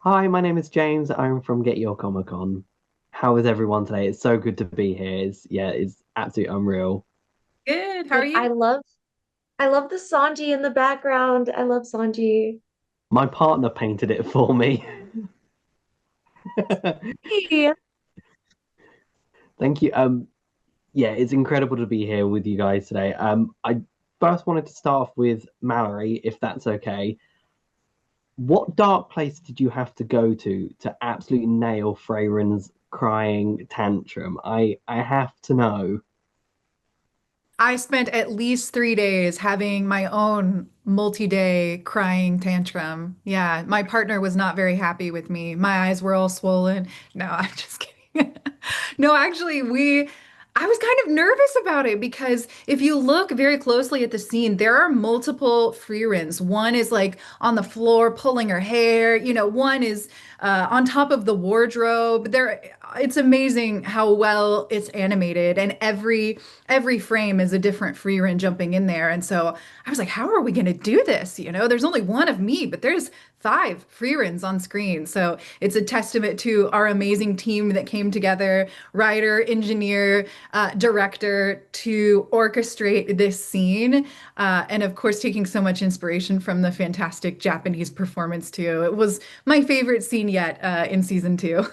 Hi, my name is James. I'm from Get Your Comic Con. How is everyone today? It's so good to be here. It's absolutely unreal. Good. How are Good. you? I love the Sanji in the background. I love Sanji. My partner painted it for me. Hey. Thank you. Yeah, it's incredible to be here with you guys today. I first wanted to start off with Mallory, if that's okay. What dark place did you have to go to absolutely nail Freyren's crying tantrum? I have to know. I spent at least 3 days having my own multi-day crying tantrum. Yeah, my partner was not very happy with me. My eyes were all swollen. No, I'm just kidding. No, actually, I was kind of nervous about it because if you look very closely at the scene, there are multiple Frierens. One is like on the floor pulling her hair, one is on top of the wardrobe. It's amazing how well it's animated, and every frame is a different Frieren jumping in there. And so I was like, how are we going to do this? There's only one of me, but there's five Frierens on screen. So it's a testament to our amazing team that came together, writer, engineer, director, to orchestrate this scene. And of course, taking so much inspiration from the fantastic Japanese performance, too. It was my favorite scene yet in season two.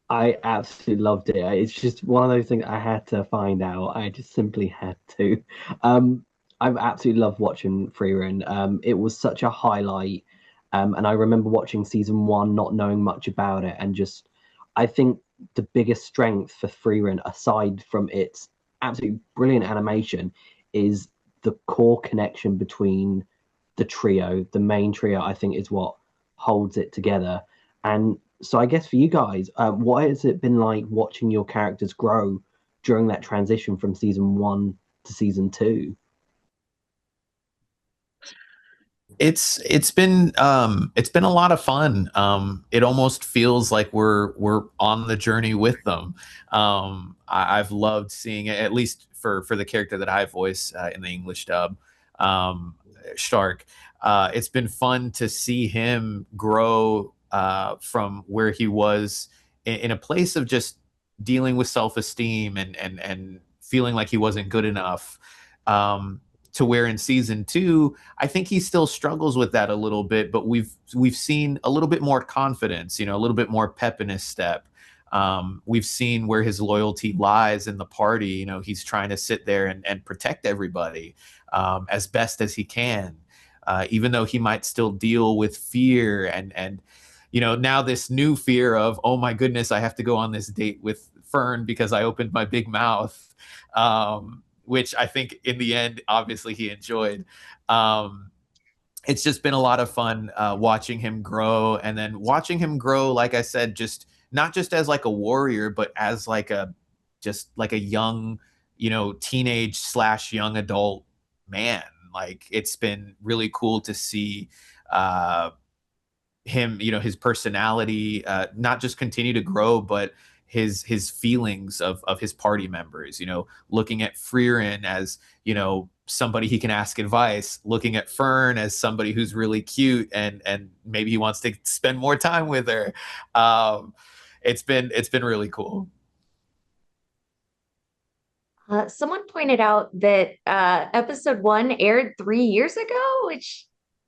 I absolutely loved it. It's just one of those things I had to find out. I just simply had to. Um, I've absolutely loved watching Frieren. It was such a highlight. And I remember watching season one, not knowing much about it, and just I think the biggest strength for Frieren, aside from its absolutely brilliant animation, is the core connection between the trio. The main trio, I think, is what holds it together. And so I guess for you guys, what has it been like watching your characters grow during that transition from season one to season two? It's been a lot of fun. It almost feels like we're on the journey with them. I've loved seeing it, at least for the character that I voice in the English dub, um, Stark. It's been fun to see him grow from where he was in a place of just dealing with self-esteem and feeling like he wasn't good enough. Um, to where in season two, I think he still struggles with that a little bit, but we've seen a little bit more confidence, a little bit more pep in his step. We've seen where his loyalty lies in the party. He's trying to sit there and protect everybody as best as he can, even though he might still deal with fear and now this new fear of, oh my goodness, I have to go on this date with Fern because I opened my big mouth. Which I think in the end, obviously, he enjoyed. Um, it's just been a lot of fun watching him grow, and then watching him grow, like I said, just not just as like a warrior, but as like a just like a young, teenage slash young adult man. Like it's been really cool to see uh, him, his personality, not just continue to grow, but his feelings of his party members. Looking at Frieren as somebody he can ask advice, looking at Fern as somebody who's really cute and maybe he wants to spend more time with her. Um, it's been really cool. Someone pointed out that episode one aired 3 years ago, which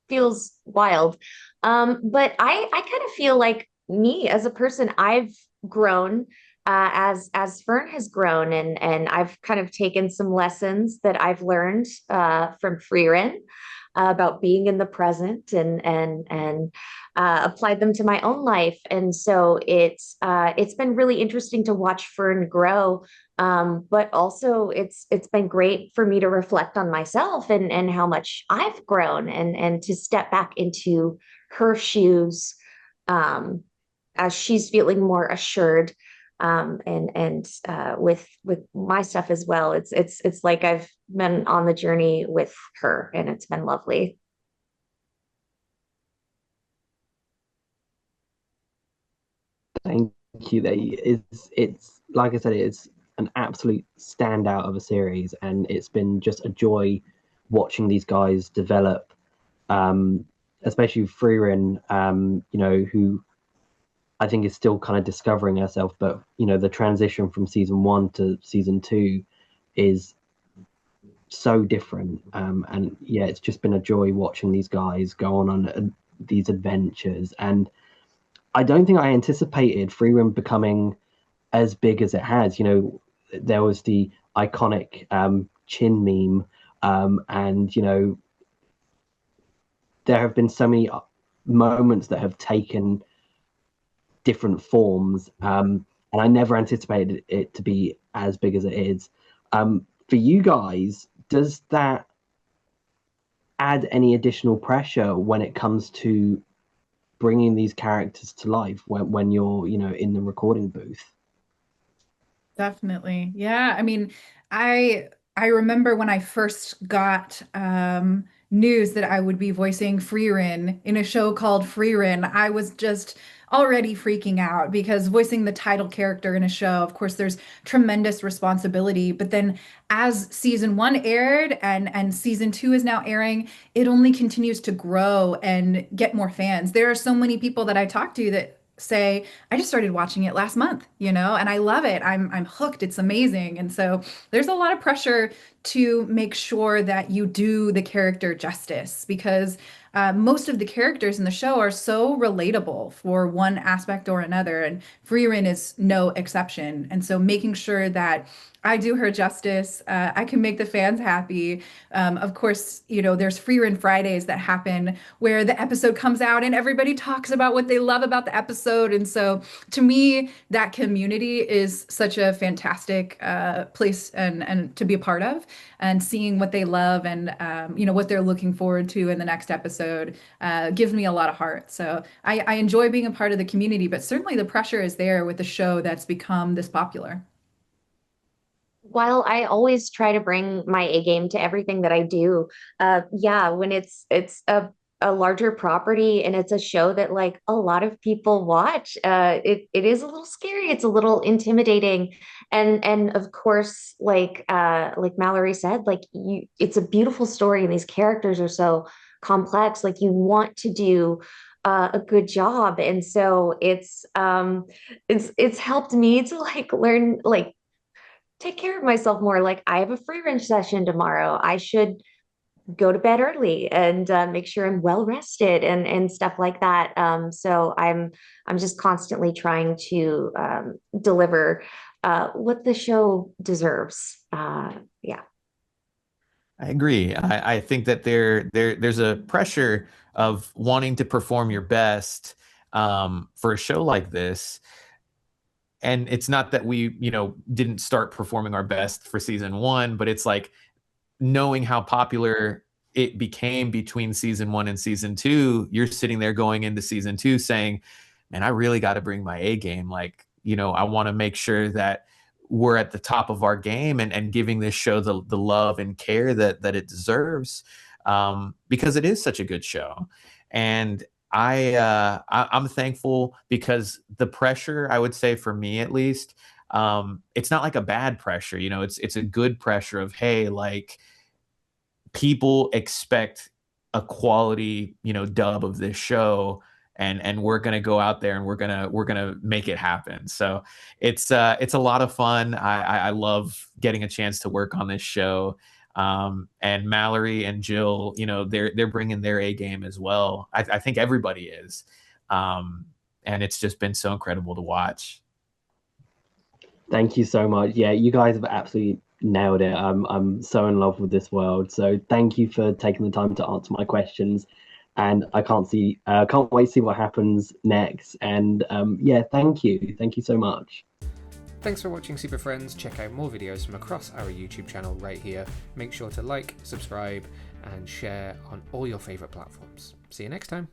feels wild. But I kind of feel like me as a person, I've grown as Fern has grown, and I've kind of taken some lessons that I've learned from Frieren about being in the present and applied them to my own life. And so it's been really interesting to watch Fern grow, but also it's been great for me to reflect on myself and how much I've grown and to step back into her shoes, um, as she's feeling more assured, and with my stuff as well. It's like I've been on the journey with her, and it's been lovely. Thank you. It's like I said, it's an absolute standout of a series, and it's been just a joy watching these guys develop. Um, especially Frieren, who I think is still kind of discovering herself. But the transition from season 1 to season 2 is so different. And yeah, it's just been a joy watching these guys go on these adventures. And I don't think I anticipated Frieren becoming as big as it has. There was the iconic chin meme, and there have been so many moments that have taken different forms, and I never anticipated it to be as big as it is. For you guys, does that add any additional pressure when it comes to bringing these characters to life when you're in the recording booth? Definitely. Yeah. I mean, I remember when I first got news that I would be voicing Frieren in a show called Frieren, I was just already freaking out because voicing the title character in a show, of course, there's tremendous responsibility. But then as season 1 aired and season 2 is now airing, it only continues to grow and get more fans. There are so many people that I talk to that say, I just started watching it last month, and I love it. I'm hooked. It's amazing. And so there's a lot of pressure to make sure that you do the character justice because most of the characters in the show are so relatable for one aspect or another, and Frieren is no exception. And so making sure that I do her justice, I can make the fans happy. Of course, there's Frieren Fridays that happen where the episode comes out and everybody talks about what they love about the episode. And so to me, that community is such a fantastic place and to be a part of, and seeing what they love and what they're looking forward to in the next episode gives me a lot of heart. So I enjoy being a part of the community, but certainly the pressure is there with the show that's become this popular. While I always try to bring my A game to everything that I do, yeah, when it's a larger property and it's a show that like a lot of people watch, it is a little scary. It's a little intimidating, and of course, like Mallory said, it's a beautiful story, and these characters are so complex. Like you want to do a good job, and so it's helped me to like learn like take care of myself more. Like I have a free range session tomorrow. I should go to bed early and make sure I'm well rested and stuff like that. So I'm just constantly trying to deliver what the show deserves. Yeah. I agree. I think that there's a pressure of wanting to perform your best for a show like this. And it's not that we, didn't start performing our best for season 1, but it's like knowing how popular it became between season 1 and season 2, you're sitting there going into season 2 saying, man, I really got to bring my A game. Like, I want to make sure that we're at the top of our game and giving this show the love and care that it deserves, because it is such a good show. And I'm thankful because the pressure, I would say for me at least, it's not like a bad pressure, it's a good pressure of, hey, like people expect a quality, dub of this show, and we're gonna go out there and we're gonna make it happen. So it's a lot of fun. I love getting a chance to work on this show. And Mallory and Jill, they're bringing their A game as well. I think everybody is, and it's just been so incredible to watch. Thank you so much. Yeah, you guys have absolutely nailed it. I'm so in love with this world. So thank you for taking the time to answer my questions. And I can't wait to see what happens next. And yeah, thank you so much. Thanks for watching, Super Friends. Check out more videos from across our YouTube channel right here. Make sure to like, subscribe, and share on all your favorite platforms. See you next time.